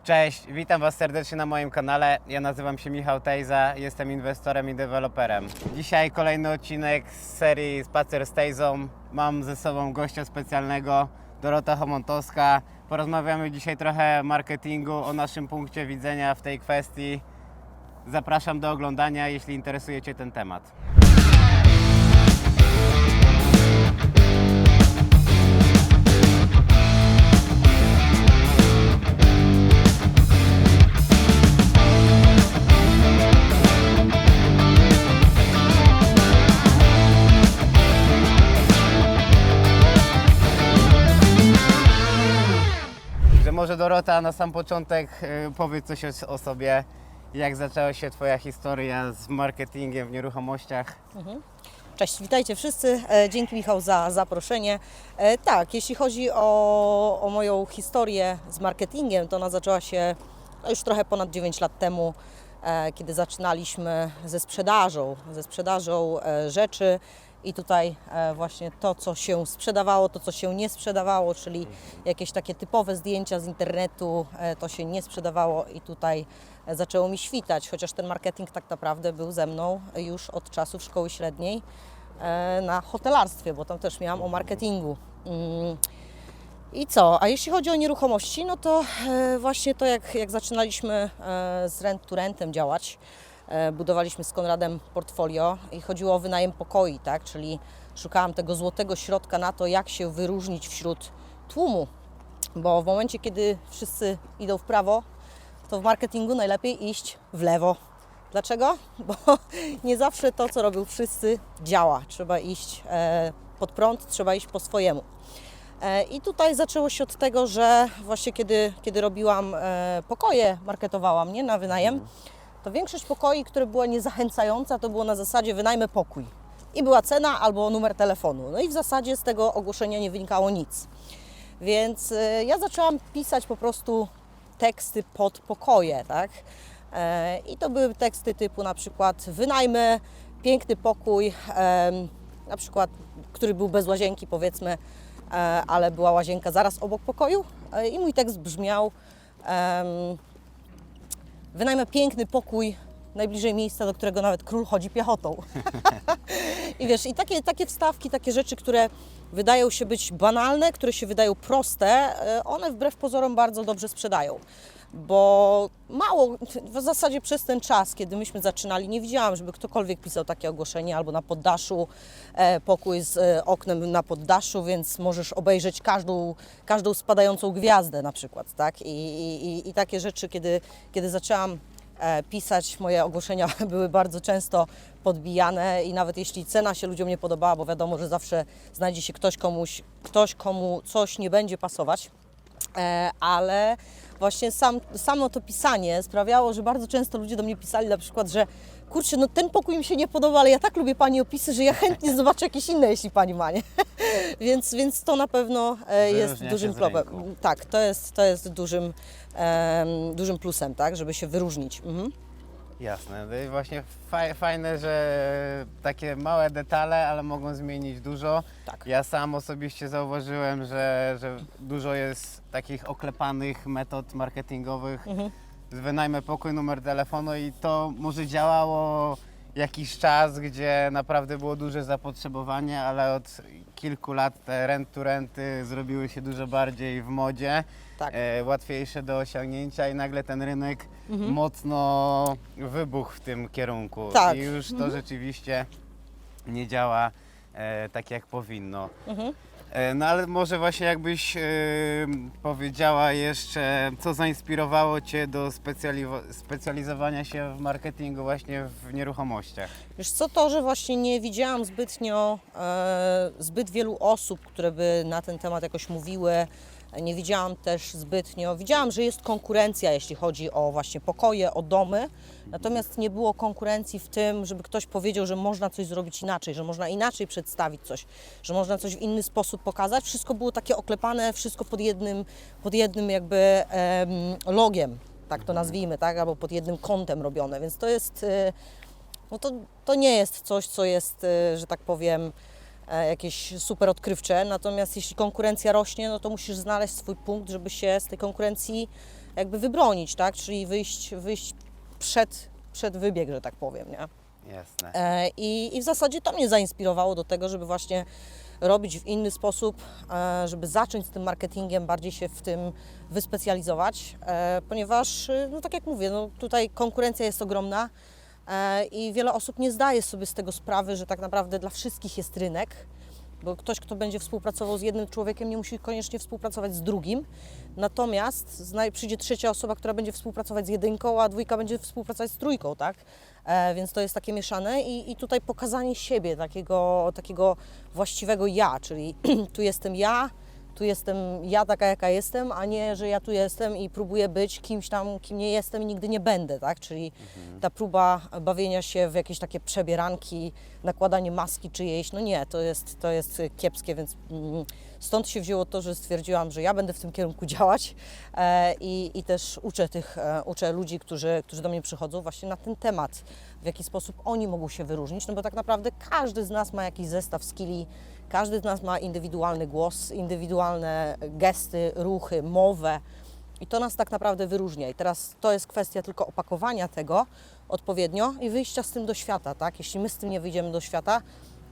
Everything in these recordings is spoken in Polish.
Cześć, witam Was serdecznie na moim kanale. Ja nazywam się Michał Tejza, jestem inwestorem i deweloperem. Dzisiaj kolejny odcinek z serii Spacer z Tejzą. Mam ze sobą gościa specjalnego, Dorota Chomontowska. Porozmawiamy dzisiaj trochę o marketingu, o naszym punkcie widzenia w tej kwestii. Zapraszam do oglądania, jeśli interesuje Cię ten temat. Może Dorota, na sam początek powiedz coś o sobie. Jak zaczęła się Twoja historia z marketingiem w nieruchomościach? Cześć, witajcie wszyscy. Dzięki Michał za zaproszenie. Tak, jeśli chodzi o moją historię z marketingiem, to ona zaczęła się już trochę ponad 9 lat temu, kiedy zaczynaliśmy ze sprzedażą rzeczy. I tutaj właśnie to, co się sprzedawało, to, co się nie sprzedawało, czyli jakieś takie typowe zdjęcia z internetu, to się nie sprzedawało i tutaj zaczęło mi świtać, chociaż ten marketing tak naprawdę był ze mną już od czasów szkoły średniej na hotelarstwie, bo tam też miałam o marketingu. I co? A jeśli chodzi o nieruchomości, no to właśnie to jak zaczynaliśmy z Rent to Rentem działać, budowaliśmy z Konradem portfolio i chodziło o wynajem pokoi, tak? Czyli szukałam tego złotego środka na to, jak się wyróżnić wśród tłumu, bo w momencie, kiedy wszyscy idą w prawo, to w marketingu najlepiej iść w lewo. Dlaczego? Bo nie zawsze to, co robią wszyscy, działa. Trzeba iść pod prąd, trzeba iść po swojemu. I tutaj zaczęło się od tego, że właśnie kiedy robiłam pokoje, marketowałam, nie, na wynajem, to większość pokoi, które była niezachęcająca, to było na zasadzie wynajmę pokój. I była cena albo numer telefonu. No i w zasadzie z tego ogłoszenia nie wynikało nic. Więc ja zaczęłam pisać po prostu teksty pod pokoje, tak? I to były teksty typu na przykład wynajmę piękny pokój, na przykład, który był bez łazienki powiedzmy, ale była łazienka zaraz obok pokoju. I mój tekst brzmiał wynajmę piękny pokój najbliżej miejsca, do którego nawet król chodzi piechotą. I wiesz, i takie wstawki, takie rzeczy, które wydają się być banalne, które się wydają proste, one wbrew pozorom bardzo dobrze sprzedają. Bo mało, w zasadzie przez ten czas, kiedy myśmy zaczynali, nie widziałam, żeby ktokolwiek pisał takie ogłoszenie albo na poddaszu, pokój z oknem na poddaszu, więc możesz obejrzeć każdą spadającą gwiazdę na przykład, tak? I takie rzeczy, kiedy zaczęłam pisać, moje ogłoszenia były bardzo często podbijane i nawet jeśli cena się ludziom nie podobała, bo wiadomo, że zawsze znajdzie się ktoś, komu coś nie będzie pasować, ale właśnie samo to pisanie sprawiało, że bardzo często ludzie do mnie pisali na przykład, że kurczę, no ten pokój mi się nie podoba, ale ja tak lubię Pani opisy, że ja chętnie zobaczę jakieś inne, jeśli Pani ma, nie? Więc to na pewno jest dużym problemem. Tak, to jest dużym plusem, tak, żeby się wyróżnić. Jasne. No i właśnie fajne, że takie małe detale, ale mogą zmienić dużo. Tak. Ja sam osobiście zauważyłem, że dużo jest takich oklepanych metod marketingowych. Wynajmę pokój, numer telefonu i to może działało jakiś czas, gdzie naprawdę było duże zapotrzebowanie, ale od kilku lat te rent to renty zrobiły się dużo bardziej w modzie, Tak. łatwiejsze do osiągnięcia i nagle ten rynek mocno wybuchł w tym kierunku. Tak. I już to rzeczywiście nie działa tak jak powinno. No ale może właśnie jakbyś powiedziała jeszcze, co zainspirowało Cię do specjalizowania się w marketingu właśnie w nieruchomościach? Wiesz co, to, że właśnie nie widziałam zbyt wielu osób, które by na ten temat jakoś mówiły, nie widziałam też zbytnio, widziałam, że jest konkurencja, jeśli chodzi o właśnie pokoje, o domy, natomiast nie było konkurencji w tym, żeby ktoś powiedział, że można coś zrobić inaczej, że można inaczej przedstawić coś, że można coś w inny sposób pokazać. Wszystko było takie oklepane, wszystko pod jednym jakby logiem, tak to nazwijmy, tak, albo pod jednym kątem robione, więc to jest, no to nie jest coś, co jest, że tak powiem, jakieś super odkrywcze, natomiast jeśli konkurencja rośnie, no to musisz znaleźć swój punkt, żeby się z tej konkurencji jakby wybronić, tak? Czyli wyjść przed wybieg, że tak powiem, nie? Jasne. I w zasadzie to mnie zainspirowało do tego, żeby właśnie robić w inny sposób, żeby zacząć z tym marketingiem, bardziej się w tym wyspecjalizować, ponieważ, no tak jak mówię, no tutaj konkurencja jest ogromna i wiele osób nie zdaje sobie z tego sprawy, że tak naprawdę dla wszystkich jest rynek, bo ktoś, kto będzie współpracował z jednym człowiekiem, nie musi koniecznie współpracować z drugim. Natomiast przyjdzie trzecia osoba, która będzie współpracować z jedynką, a dwójka będzie współpracować z trójką, tak? Więc to jest takie mieszane i tutaj pokazanie siebie, takiego właściwego ja, czyli tu jestem ja taka, jaka jestem, a nie, że ja tu jestem i próbuję być kimś tam, kim nie jestem i nigdy nie będę, tak? Czyli ta próba bawienia się w jakieś takie przebieranki, nakładanie maski czyjejś, no nie, to jest kiepskie, więc stąd się wzięło to, że stwierdziłam, że ja będę w tym kierunku działać i też uczę ludzi, którzy do mnie przychodzą właśnie na ten temat, w jaki sposób oni mogą się wyróżnić, no bo tak naprawdę każdy z nas ma jakiś zestaw skilli, każdy z nas ma indywidualny głos, indywidualne gesty, ruchy, mowę i to nas tak naprawdę wyróżnia. I teraz to jest kwestia tylko opakowania tego odpowiednio i wyjścia z tym do świata, tak? Jeśli my z tym nie wyjdziemy do świata,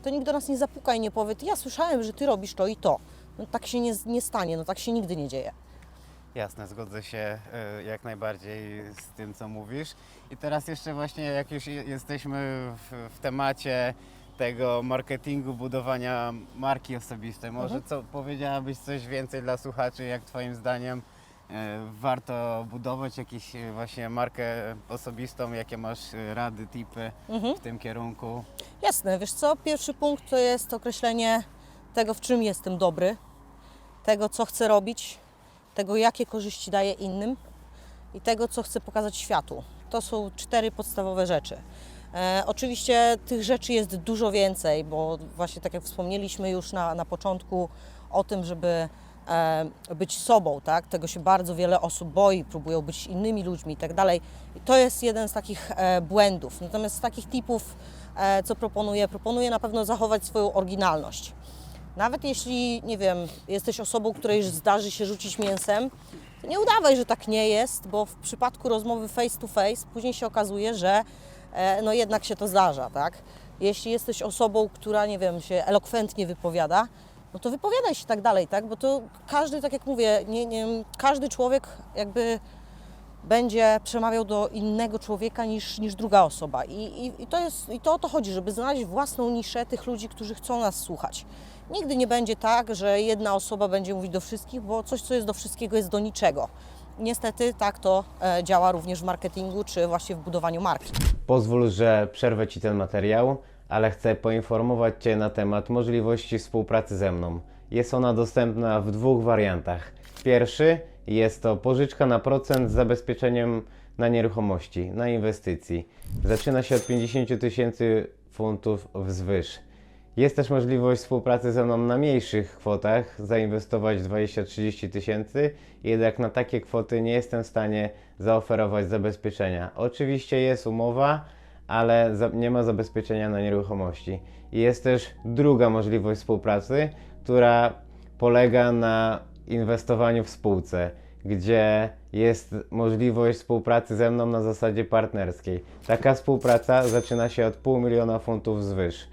to nikt do nas nie zapuka i nie powie, ja słyszałem, że Ty robisz to i to. No tak się nie stanie, no tak się nigdy nie dzieje. Jasne, zgodzę się jak najbardziej z tym, co mówisz. I teraz jeszcze właśnie, jak już jesteśmy w temacie tego marketingu, budowania marki osobistej, może powiedziałabyś coś więcej dla słuchaczy, jak Twoim zdaniem warto budować jakąś właśnie markę osobistą, jakie masz rady, tipy w tym kierunku? Jasne, wiesz co, pierwszy punkt to jest określenie tego, w czym jestem dobry, tego, co chcę robić, tego, jakie korzyści daję innym i tego, co chcę pokazać światu. To są 4 podstawowe rzeczy. Oczywiście tych rzeczy jest dużo więcej, bo właśnie tak jak wspomnieliśmy już na początku o tym, żeby być sobą, tak? Tego się bardzo wiele osób boi, próbują być innymi ludźmi i tak dalej. I to jest jeden z takich błędów. Natomiast z takich tipów, co proponuję na pewno zachować swoją oryginalność. Nawet jeśli, nie wiem, jesteś osobą, której zdarzy się rzucić mięsem, to nie udawaj, że tak nie jest, bo w przypadku rozmowy face to face później się okazuje, że no jednak się to zdarza, tak? Jeśli jesteś osobą, która, nie wiem, się elokwentnie wypowiada, no to wypowiadaj się tak dalej, tak? Bo to każdy, tak jak mówię, każdy człowiek jakby będzie przemawiał do innego człowieka niż druga osoba. I to o to chodzi, żeby znaleźć własną niszę tych ludzi, którzy chcą nas słuchać. Nigdy nie będzie tak, że jedna osoba będzie mówić do wszystkich, bo coś, co jest do wszystkiego, jest do niczego. Niestety tak to działa również w marketingu, czy właśnie w budowaniu marki. Pozwól, że przerwę Ci ten materiał, ale chcę poinformować Cię na temat możliwości współpracy ze mną. Jest ona dostępna w 2 wariantach. Pierwszy jest to pożyczka na procent z zabezpieczeniem na nieruchomości, na inwestycji. Zaczyna się od 50 000 funtów wzwyż. Jest też możliwość współpracy ze mną na mniejszych kwotach, zainwestować 20-30 tysięcy, jednak na takie kwoty nie jestem w stanie zaoferować zabezpieczenia. Oczywiście jest umowa, ale nie ma zabezpieczenia na nieruchomości. I jest też druga możliwość współpracy, która polega na inwestowaniu w spółce, gdzie jest możliwość współpracy ze mną na zasadzie partnerskiej. Taka współpraca zaczyna się od 500 000 funtów wzwyż.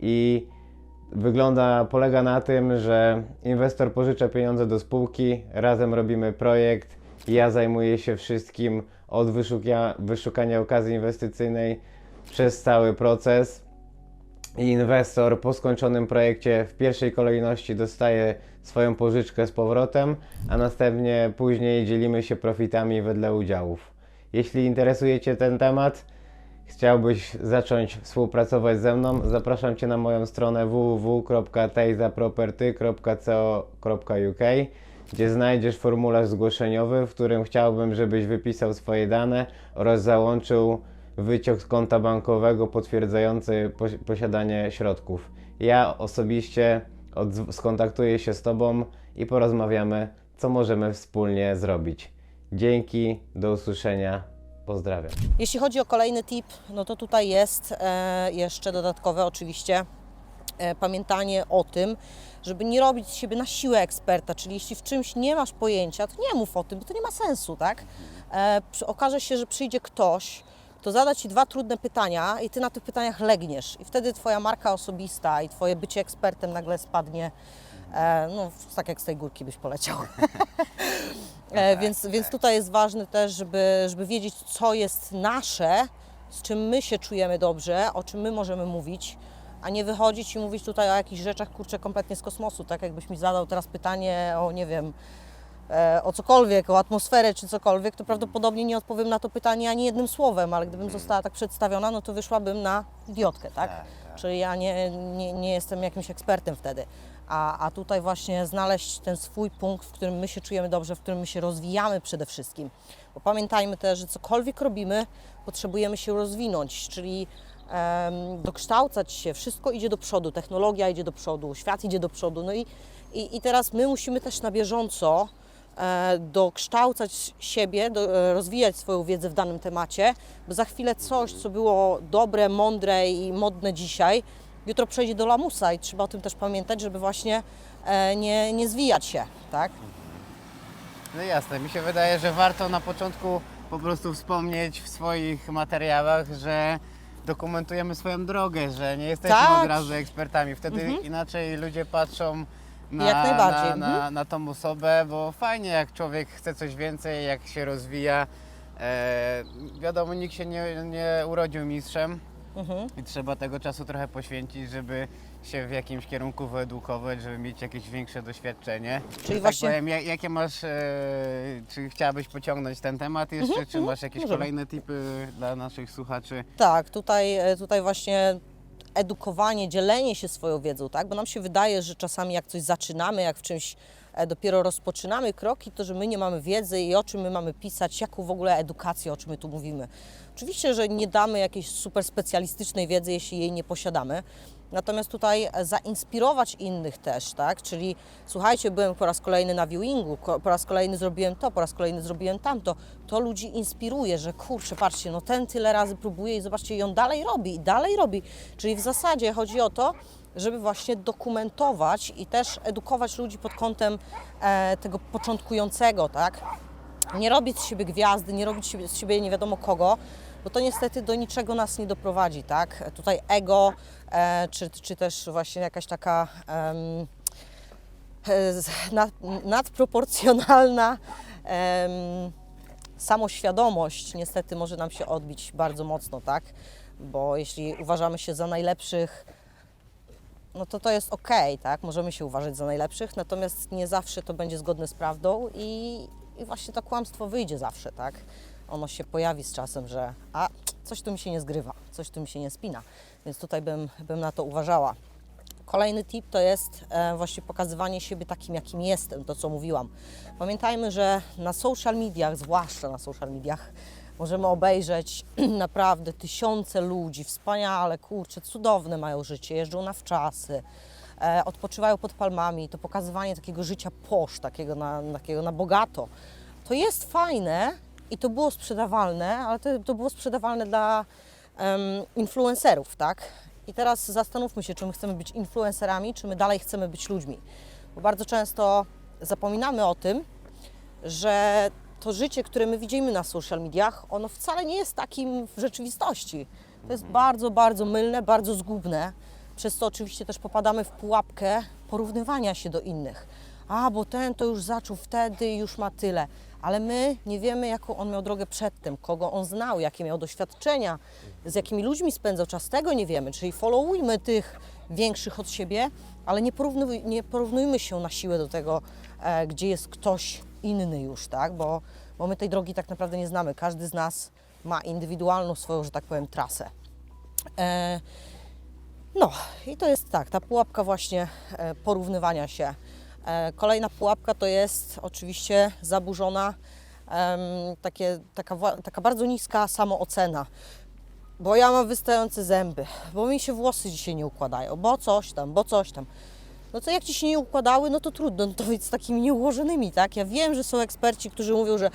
I polega na tym, że inwestor pożycza pieniądze do spółki, razem robimy projekt, ja zajmuję się wszystkim od wyszukania okazji inwestycyjnej przez cały proces i inwestor po skończonym projekcie w pierwszej kolejności dostaje swoją pożyczkę z powrotem, a następnie później dzielimy się profitami wedle udziałów. Jeśli interesuje Cię ten temat, chciałbyś zacząć współpracować ze mną, zapraszam Cię na moją stronę www.tejzaproperty.co.uk, gdzie znajdziesz formularz zgłoszeniowy, w którym chciałbym, żebyś wypisał swoje dane oraz załączył wyciąg z konta bankowego potwierdzający posiadanie środków. Ja osobiście skontaktuję się z Tobą i porozmawiamy, co możemy wspólnie zrobić. Dzięki, do usłyszenia, pozdrawiam. Jeśli chodzi o kolejny tip, no to tutaj jest jeszcze dodatkowe oczywiście pamiętanie o tym, żeby nie robić z siebie na siłę eksperta, czyli jeśli w czymś nie masz pojęcia, to nie mów o tym, bo to nie ma sensu, tak? Okaże się, że przyjdzie ktoś, kto zada Ci 2 trudne pytania i Ty na tych pytaniach legniesz i wtedy Twoja marka osobista i Twoje bycie ekspertem nagle spadnie, no tak jak z tej górki byś poleciał. Więc tutaj jest ważne też, żeby wiedzieć, co jest nasze, z czym my się czujemy dobrze, o czym my możemy mówić, a nie wychodzić i mówić tutaj o jakichś rzeczach, kurczę, kompletnie z kosmosu, tak? Jakbyś mi zadał teraz pytanie o, nie wiem, o cokolwiek, o atmosferę czy cokolwiek, to prawdopodobnie nie odpowiem na to pytanie ani jednym słowem, ale gdybym została tak przedstawiona, no to wyszłabym na idiotkę, tak? Czyli ja nie jestem jakimś ekspertem wtedy. A tutaj właśnie znaleźć ten swój punkt, w którym my się czujemy dobrze, w którym my się rozwijamy przede wszystkim. Bo pamiętajmy też, że cokolwiek robimy, potrzebujemy się rozwinąć, czyli dokształcać się, wszystko idzie do przodu, technologia idzie do przodu, świat idzie do przodu. No i teraz my musimy też na bieżąco dokształcać siebie, rozwijać swoją wiedzę w danym temacie, bo za chwilę coś, co było dobre, mądre i modne dzisiaj, jutro przejdzie do lamusa i trzeba o tym też pamiętać, żeby właśnie nie zwijać się, tak? No jasne, mi się wydaje, że warto na początku po prostu wspomnieć w swoich materiałach, że dokumentujemy swoją drogę, że nie jesteśmy Tak. od razu ekspertami. Wtedy inaczej ludzie patrzą Jak najbardziej. na tą osobę, bo fajnie jak człowiek chce coś więcej, jak się rozwija. Wiadomo, nikt się nie urodził mistrzem i trzeba tego czasu trochę poświęcić, żeby się w jakimś kierunku wyedukować, żeby mieć jakieś większe doświadczenie. Czyli Tak właśnie- powiem, jakie masz, czy chciałabyś pociągnąć ten temat jeszcze, czy masz jakieś możemy. kolejne tipy dla naszych słuchaczy? Tak, tutaj właśnie edukowanie, dzielenie się swoją wiedzą, tak? Bo nam się wydaje, że czasami jak coś zaczynamy, jak w czymś dopiero rozpoczynamy kroki, to że my nie mamy wiedzy i o czym my mamy pisać, jaką w ogóle edukację, o czym my tu mówimy. Oczywiście, że nie damy jakiejś super specjalistycznej wiedzy, jeśli jej nie posiadamy. Natomiast tutaj zainspirować innych też, tak? Czyli słuchajcie, byłem po raz kolejny na viewingu, po raz kolejny zrobiłem to, po raz kolejny zrobiłem tamto. To ludzi inspiruje, że kurczę, patrzcie, no ten tyle razy próbuje i zobaczcie, i on dalej robi, i dalej robi. Czyli w zasadzie chodzi o to, żeby właśnie dokumentować i też edukować ludzi pod kątem tego początkującego, tak? Nie robić z siebie gwiazdy, nie robić z siebie nie wiadomo kogo, bo to niestety do niczego nas nie doprowadzi, tak? Tutaj ego, czy też właśnie jakaś taka nadproporcjonalna samoświadomość niestety może nam się odbić bardzo mocno, tak? Bo jeśli uważamy się za najlepszych, no to jest okej, tak? Możemy się uważać za najlepszych, natomiast nie zawsze to będzie zgodne z prawdą i właśnie to kłamstwo wyjdzie zawsze, tak? Ono się pojawi z czasem, że coś tu mi się nie zgrywa, coś tu mi się nie spina, więc tutaj bym na to uważała. Kolejny tip to jest właśnie pokazywanie siebie takim, jakim jestem, to co mówiłam. Pamiętajmy, że na social mediach, zwłaszcza na social mediach, możemy obejrzeć naprawdę tysiące ludzi, wspaniale, kurczę, cudowne mają życie, jeżdżą na wczasy, odpoczywają pod palmami, to pokazywanie takiego życia posz, takiego na bogato. To jest fajne i to było sprzedawalne, ale to było sprzedawalne dla influencerów, tak? I teraz zastanówmy się, czy my chcemy być influencerami, czy my dalej chcemy być ludźmi. Bo bardzo często zapominamy o tym, że to życie, które my widzimy na social mediach, ono wcale nie jest takim w rzeczywistości. To jest bardzo, bardzo mylne, bardzo zgubne. Przez co oczywiście też popadamy w pułapkę porównywania się do innych. Bo ten to już zaczął wtedy i już ma tyle. Ale my nie wiemy, jaką on miał drogę przedtem, kogo on znał, jakie miał doświadczenia, z jakimi ludźmi spędzał czas, tego nie wiemy. Czyli followujmy tych większych od siebie, ale nie porównujmy się na siłę do tego, gdzie jest ktoś inny już, tak? Bo my tej drogi tak naprawdę nie znamy. Każdy z nas ma indywidualną swoją, że tak powiem, trasę. No i to jest tak, ta pułapka właśnie porównywania się. Kolejna pułapka to jest oczywiście zaburzona, taka bardzo niska samoocena. Bo ja mam wystające zęby, bo mi się włosy dzisiaj nie układają, bo coś tam. No to jak Ci się nie układały, no to trudno, no to być z takimi nieułożonymi, tak? Ja wiem, że są eksperci, którzy mówią, że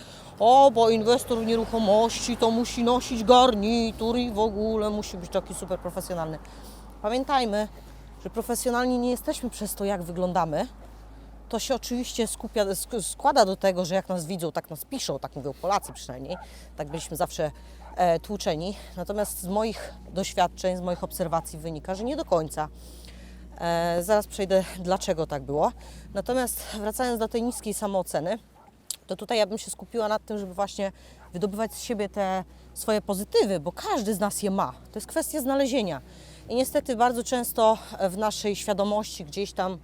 bo inwestor w nieruchomości to musi nosić garnitur i w ogóle musi być taki super profesjonalny. Pamiętajmy, że profesjonalni nie jesteśmy przez to, jak wyglądamy. To się oczywiście składa do tego, że jak nas widzą, tak nas piszą, tak mówią Polacy przynajmniej, tak byliśmy zawsze tłuczeni. Natomiast z moich doświadczeń, z moich obserwacji wynika, że nie do końca. Zaraz przejdę, dlaczego tak było. Natomiast wracając do tej niskiej samooceny, to tutaj ja bym się skupiła nad tym, żeby właśnie wydobywać z siebie te swoje pozytywy, bo każdy z nas je ma. To jest kwestia znalezienia. I niestety bardzo często w naszej świadomości gdzieś tam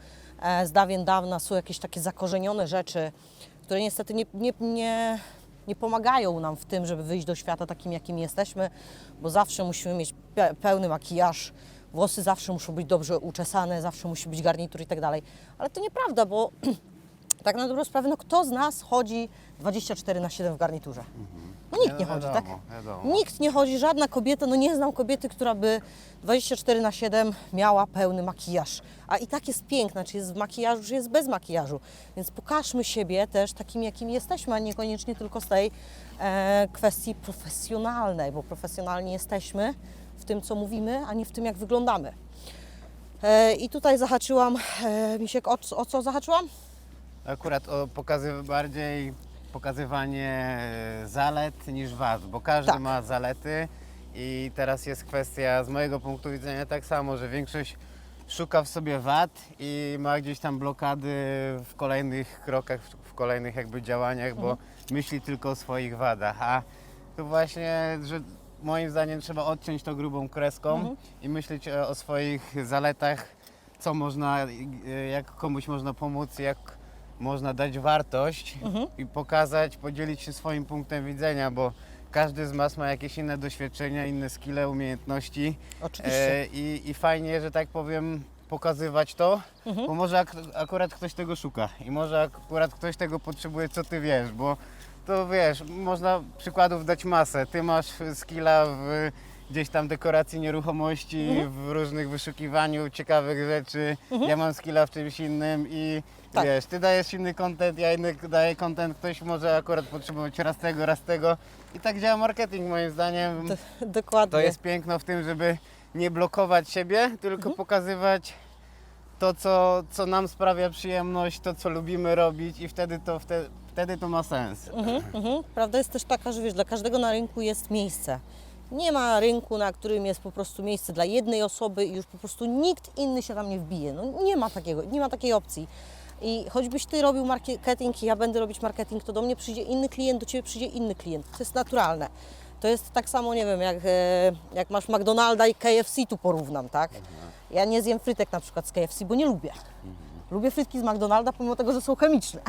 z dawien dawna są jakieś takie zakorzenione rzeczy, które niestety nie pomagają nam w tym, żeby wyjść do świata takim, jakim jesteśmy, bo zawsze musimy mieć pełny makijaż, włosy zawsze muszą być dobrze uczesane, zawsze musi być garnitur i tak dalej. Ale to nieprawda, bo tak na dobrą sprawę, no kto z nas chodzi 24/7 w garniturze? No nikt nie chodzi, tak? Wiadomo. Nikt nie chodzi, żadna kobieta, no nie znam kobiety, która by 24/7 miała pełny makijaż. A i tak jest piękna, czy jest w makijażu, czy jest bez makijażu. Więc pokażmy siebie też takim, jakim jesteśmy, a niekoniecznie tylko z tej kwestii profesjonalnej, bo profesjonalni jesteśmy w tym, co mówimy, a nie w tym, jak wyglądamy. I tutaj zahaczyłam, Misiek, o co zahaczyłam? Akurat bardziej pokazywanie zalet niż wad, bo każdy Tak. ma zalety i teraz jest kwestia z mojego punktu widzenia tak samo, że większość szuka w sobie wad i ma gdzieś tam blokady w kolejnych krokach, w kolejnych jakby działaniach, bo myśli tylko o swoich wadach, a tu właśnie, że moim zdaniem trzeba odciąć to grubą kreską i myśleć o swoich zaletach, co można, jak komuś można pomóc, jak można dać wartość i pokazać, podzielić się swoim punktem widzenia, bo każdy z nas ma jakieś inne doświadczenia, inne skille, umiejętności. Oczywiście. I fajnie, że tak powiem, pokazywać to, bo może akurat ktoś tego szuka i może akurat ktoś tego potrzebuje, co ty wiesz, bo to wiesz, można przykładów dać masę. Ty masz skilla w gdzieś tam dekoracji nieruchomości, w różnych wyszukiwaniu ciekawych rzeczy. Ja mam skilla w czymś innym i Tak. wiesz, ty dajesz inny content, ja inny daję content, ktoś może akurat potrzebować raz tego. I tak działa marketing moim zdaniem. Dokładnie. To jest piękno w tym, żeby nie blokować siebie, tylko pokazywać to, co nam sprawia przyjemność, to, co lubimy robić i wtedy to ma sens. Prawda jest też taka, że wiesz, dla każdego na rynku jest miejsce. Nie ma rynku, na którym jest po prostu miejsce dla jednej osoby i już po prostu nikt inny się tam nie wbije. No nie ma takiej opcji. I choćbyś Ty robił marketing i ja będę robić marketing, to do mnie przyjdzie inny klient, do Ciebie przyjdzie inny klient. To jest naturalne. To jest tak samo, nie wiem, jak masz McDonalda i KFC, tu porównam, tak? Ja nie zjem frytek na przykład z KFC, bo nie lubię. Lubię frytki z McDonalda, pomimo tego, że są chemiczne.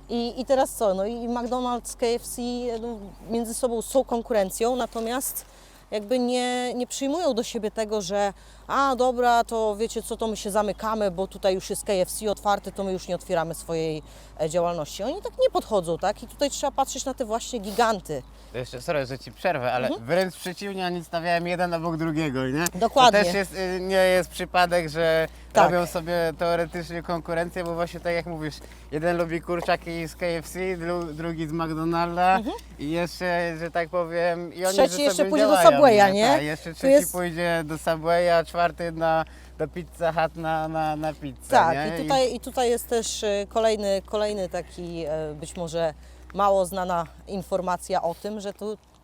I teraz co? No i McDonald's, KFC no, między sobą są konkurencją, natomiast jakby nie przyjmują do siebie tego, że a dobra, to wiecie co, to my się zamykamy, bo tutaj już jest KFC otwarty, to my już nie otwieramy swojej działalności. Oni tak nie podchodzą, tak? I tutaj trzeba patrzeć na te właśnie giganty. To jeszcze, sorry, że Ci przerwę, ale wręcz przeciwnie, oni stawiają jeden obok drugiego, nie? Dokładnie. To też nie jest przypadek, że Tak. robią sobie teoretycznie konkurencję, bo właśnie tak jak mówisz, jeden lubi kurczaki z KFC, drugi z McDonalda i jeszcze, że tak powiem, i oni Trzeci ze jeszcze sobą pójdzie do działają, Subwaya, nie? Tak, jeszcze Tu trzeci jest- pójdzie do Subwaya, czwarty do Pizza Hut na pizzę, Tak, nie? i tutaj jest też kolejny taki być może mało znana informacja o tym, że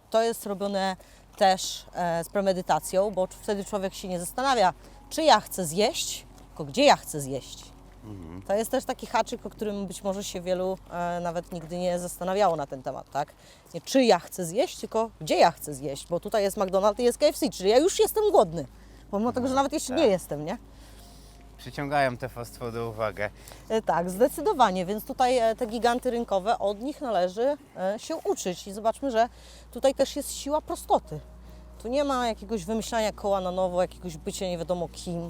to jest robione też z premedytacją, bo wtedy człowiek się nie zastanawia, czy ja chcę zjeść, tylko gdzie ja chcę zjeść. To jest też taki haczyk, o którym być może się wielu nawet nigdy nie zastanawiało na ten temat, tak? Nie czy ja chcę zjeść, tylko gdzie ja chcę zjeść, bo tutaj jest McDonald's i jest KFC, czyli ja już jestem głodny, pomimo tego, że nawet jeszcze nie jestem, nie? Przyciągają te fast foody uwagę. Tak, zdecydowanie, więc tutaj te giganty rynkowe, od nich należy się uczyć i zobaczmy, że tutaj też jest siła prostoty. Tu nie ma jakiegoś wymyślania koła na nowo, jakiegoś bycia nie wiadomo kim,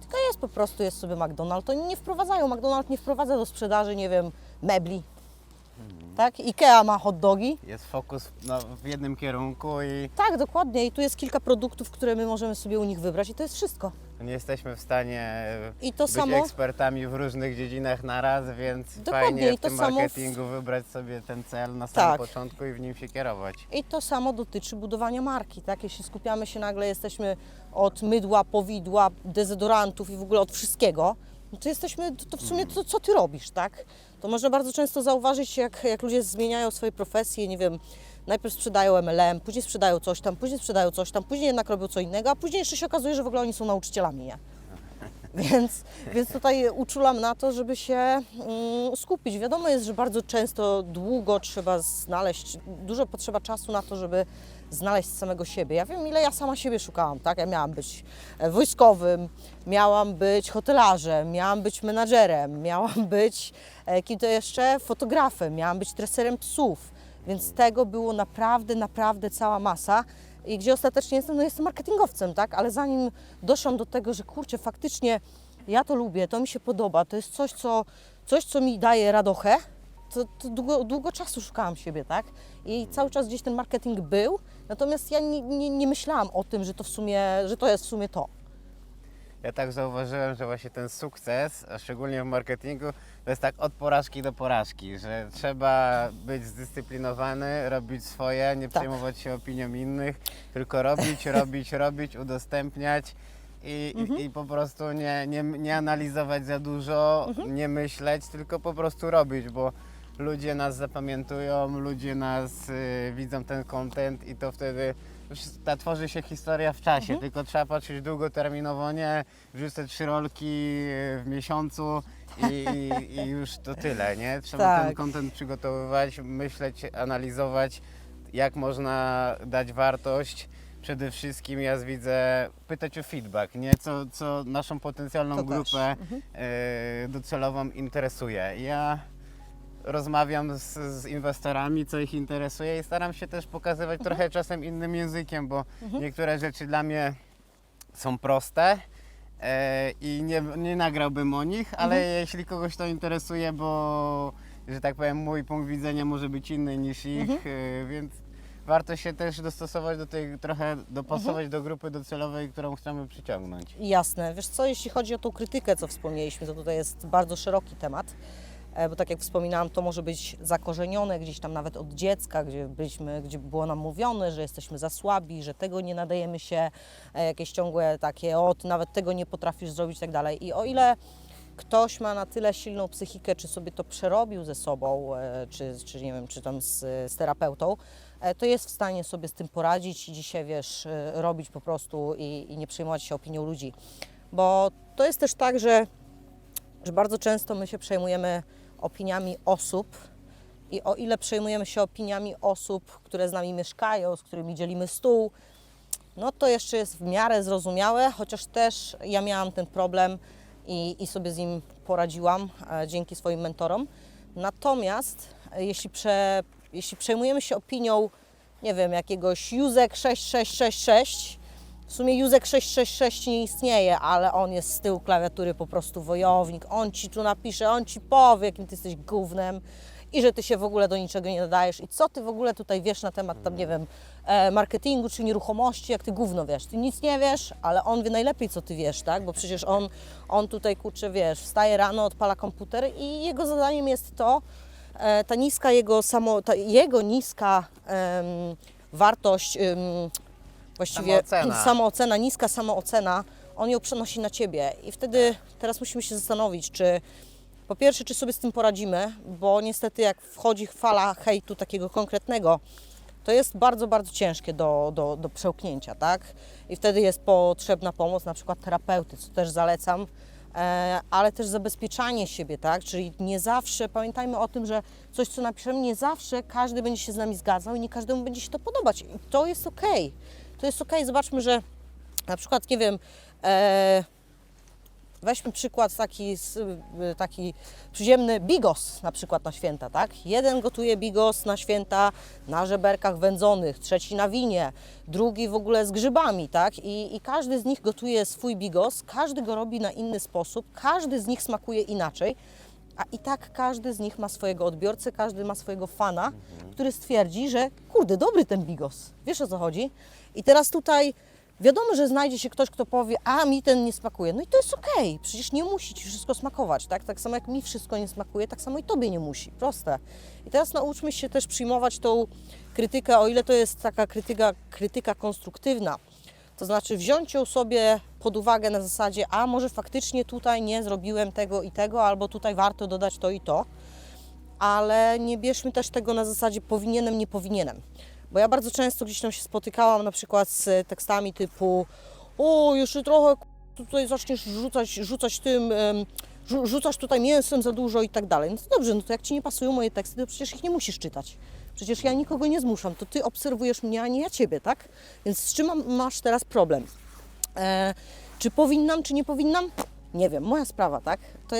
tylko jest sobie McDonald's. Oni nie wprowadzają, McDonald's nie wprowadza do sprzedaży, nie wiem, mebli. tak? IKEA ma hot dogi. Jest fokus w jednym kierunku i Tak, dokładnie. I tu jest kilka produktów, które my możemy sobie u nich wybrać i to jest wszystko. nie jesteśmy w stanie I to być samo- ekspertami w różnych dziedzinach naraz, więc Dokładnie, fajnie i w to tym samo w- marketingu wybrać sobie ten cel na samym Tak. początku i w nim się kierować. I to samo dotyczy budowania marki, tak? Jeśli skupiamy się nagle, jesteśmy od mydła, powidła, dezodorantów i w ogóle od wszystkiego, no to jesteśmy, to w sumie to, co Ty robisz, tak? To można bardzo często zauważyć, jak ludzie zmieniają swoje profesje, nie wiem, najpierw sprzedają MLM, później sprzedają coś tam, później sprzedają coś tam, później jednak robią co innego, a później jeszcze się okazuje, że w ogóle oni są nauczycielami, nie? Więc tutaj uczulam na to, żeby się skupić. Wiadomo jest, że bardzo często długo trzeba znaleźć, dużo potrzeba czasu na to, żeby znaleźć samego siebie. Ja wiem, ile ja sama siebie szukałam, tak? Ja miałam być wojskowym, miałam być hotelarzem, miałam być menadżerem, miałam być, kim to jeszcze, fotografem, miałam być treserem psów. Więc tego było naprawdę, naprawdę cała masa. I gdzie ostatecznie jestem, no jestem marketingowcem, tak? Ale zanim doszłam do tego, że kurczę, faktycznie ja to lubię, to mi się podoba, to jest coś, co mi daje radochę, to długo czasu szukałam siebie, tak? I cały czas gdzieś ten marketing był, natomiast ja nie myślałam o tym, że to jest w sumie to. Ja tak zauważyłem, że właśnie ten sukces, a szczególnie w marketingu, to jest tak od porażki do porażki, że trzeba być zdyscyplinowany, robić swoje, nie Tak. przejmować się opinią innych, tylko robić, udostępniać i po prostu nie analizować za dużo, nie myśleć, tylko po prostu robić, bo ludzie nas zapamiętują, ludzie nas widzą ten content i to wtedy już tworzy się historia w czasie, tylko trzeba patrzeć długoterminowo, nie wrzucać 3 rolki w miesiącu i już to tyle, nie? Trzeba Tak. ten content przygotowywać, myśleć, analizować, jak można dać wartość. Przede wszystkim ja widzę, pytać o feedback, nie? Co naszą potencjalną To też. grupę docelową interesuje. Ja rozmawiam z inwestorami, co ich interesuje i staram się też pokazywać trochę czasem innym językiem, bo niektóre rzeczy dla mnie są proste i nie nagrałbym o nich, ale jeśli kogoś to interesuje, bo, że tak powiem, mój punkt widzenia może być inny niż ich, więc warto się też dostosować do tej, trochę dopasować do grupy docelowej, którą chcemy przyciągnąć. Jasne. Wiesz co, jeśli chodzi o tą krytykę, co wspomnieliśmy, to tutaj jest bardzo szeroki temat, bo tak jak wspominałam, to może być zakorzenione gdzieś tam nawet od dziecka, gdzie było nam mówione, że jesteśmy za słabi, że tego nie nadajemy się, jakieś ciągłe takie, ty nawet tego nie potrafisz zrobić i tak dalej. I o ile ktoś ma na tyle silną psychikę, czy sobie to przerobił ze sobą, czy nie wiem, czy tam z terapeutą, to jest w stanie sobie z tym poradzić i dzisiaj, wiesz, robić po prostu i nie przejmować się opinią ludzi. Bo to jest też tak, że bardzo często my się przejmujemy opiniami osób i o ile przejmujemy się opiniami osób, które z nami mieszkają, z którymi dzielimy stół, no to jeszcze jest w miarę zrozumiałe, chociaż też ja miałam ten problem i sobie z nim poradziłam dzięki swoim mentorom. Natomiast jeśli przejmujemy się opinią, nie wiem, jakiegoś Józek 6666, w sumie Józek 666 nie istnieje, ale on jest z tyłu klawiatury po prostu wojownik, on Ci tu napisze, on Ci powie, jakim Ty jesteś gównem i że Ty się w ogóle do niczego nie nadajesz i co Ty w ogóle tutaj wiesz na temat tam, nie wiem, marketingu czy nieruchomości, jak Ty gówno wiesz. Ty nic nie wiesz, ale on wie najlepiej, co Ty wiesz, tak? Bo przecież on tutaj, kurczę, wiesz, wstaje rano, odpala komputer i jego zadaniem jest to, ta niska jego niska wartość, właściwie samoocena, niska samoocena, on ją przenosi na Ciebie i wtedy teraz musimy się zastanowić, po pierwsze, czy sobie z tym poradzimy, bo niestety jak wchodzi fala hejtu takiego konkretnego, to jest bardzo, bardzo ciężkie do przełknięcia, tak? I wtedy jest potrzebna pomoc, na przykład terapeuty, co też zalecam, ale też zabezpieczanie siebie, tak? Czyli nie zawsze, pamiętajmy o tym, że coś, co napiszemy, nie zawsze każdy będzie się z nami zgadzał i nie każdemu będzie się to podobać. I to jest okej. To jest okej. Zobaczmy, że na przykład, nie wiem, weźmy przykład taki przyziemny bigos na przykład na święta, tak? Jeden gotuje bigos na święta na żeberkach wędzonych, trzeci na winie, drugi w ogóle z grzybami, tak? I każdy z nich gotuje swój bigos, każdy go robi na inny sposób, każdy z nich smakuje inaczej, a i tak każdy z nich ma swojego odbiorcę, każdy ma swojego fana, który stwierdzi, że kurde, dobry ten bigos, wiesz o co chodzi? I teraz tutaj wiadomo, że znajdzie się ktoś, kto powie, a mi ten nie smakuje. No i to jest okej, przecież nie musi Ci wszystko smakować, tak? Tak samo jak mi wszystko nie smakuje, tak samo i Tobie nie musi, proste. I teraz nauczmy się też przyjmować tą krytykę, o ile to jest taka krytyka konstruktywna. To znaczy wziąć ją sobie pod uwagę na zasadzie, a może faktycznie tutaj nie zrobiłem tego i tego, albo tutaj warto dodać to i to, ale nie bierzmy też tego na zasadzie powinienem, nie powinienem. Bo ja bardzo często gdzieś tam się spotykałam na przykład z tekstami typu o, jeszcze trochę tutaj zaczniesz rzucać tym, rzucasz tutaj mięsem za dużo i tak dalej. No to dobrze, no to jak Ci nie pasują moje teksty, to przecież ich nie musisz czytać. Przecież ja nikogo nie zmuszam, to Ty obserwujesz mnie, a nie ja Ciebie, tak? Więc z czym masz teraz problem? Czy powinnam, czy nie powinnam? Nie wiem, moja sprawa, tak? To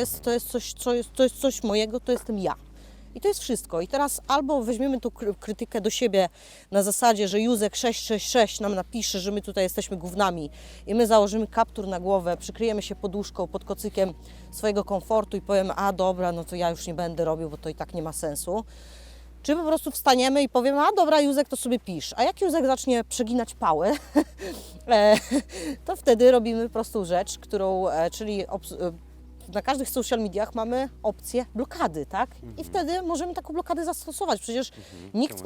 jest coś mojego, to jestem ja. I to jest wszystko. I teraz albo weźmiemy tą krytykę do siebie na zasadzie, że Józek 666 nam napisze, że my tutaj jesteśmy gównami i my założymy kaptur na głowę, przykryjemy się poduszką pod kocykiem swojego komfortu i powiemy, a dobra, no to ja już nie będę robił, bo to i tak nie ma sensu. Czy po prostu wstaniemy i powiemy, a dobra Józek, to sobie pisz. A jak Józek zacznie przeginać pałę, to wtedy robimy prostą rzecz, czyli na każdych social mediach mamy opcję blokady, tak? I wtedy możemy taką blokadę zastosować. Przecież nikt